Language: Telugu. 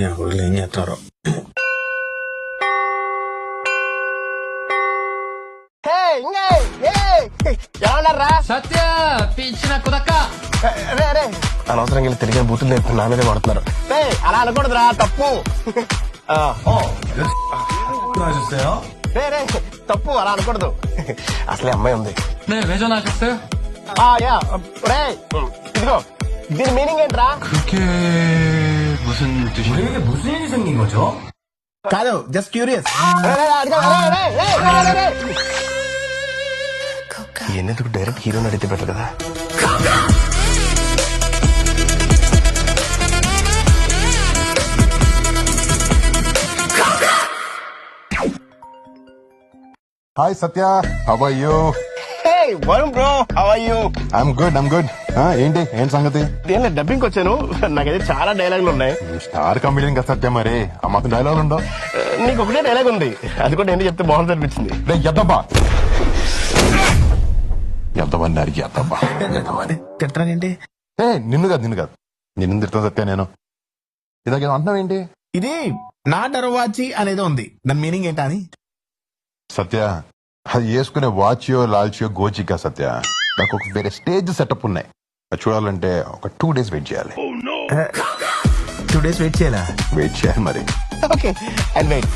ఎవరు ఏం చేస్తారో. సత్య పిచ్చిన కుదక్క అనవసరంగా వెళ్ళి తిరిగి బూతులు నేర్పి నా మీదే పడుతున్నారు. అలా అనకూడదురా, తప్పు. తప్పు, అలా అనకూడదు. అసలే అమ్మాయి ఉంది. వేజో నాకొస్తే ఇదిగో దీని మీనింగ్ ఏంట్రా? కాదు, జస్ట్ క్యూరియస్. ఎందుకు డైరెక్ట్ హీరోని అడిగితే బెటర్ కదా. Hi Satya, how are you? Varun bro, how are you? I'm good. ఏంటి సంగతి? దేని డబ్బింగ్ వచ్చాను. నాకైతే చాలా డైలాగులు ఉన్నాయి. స్టార్ కామెడియన్ కదా సత్య, మరి ఆ మాత్రం డైలాగ్ ఉండవు? నీకు ఒకటే డైలాగ్ ఉంది, అది కూడా ఏంటి చెప్తే బాగుంది అనిపించింది. ఎంతమంది అడిగి ఎద్దబ్బా తింటానండి. నిన్ను కాదు నిన్ను తిడతాను సత్య. నేను ఇదాక అంటున్నావు ఏంటి? ఇది నా డరవాచి అనేది ఉంది, దాని మీనింగ్ ఏంటా అని. సత్య, అది వేసుకునే వాచియో లాల్చియో గోచికా సత్య. నాకు ఒక వేరే స్టేజ్ సెటప్ ఉన్నాయి, అది చూడాలంటే ఒక 2 days వెయిట్ చేయాలి. 2 days వెయిట్ చేయాలా? వెయిట్ చేయాలి మరి. Okay, and wait.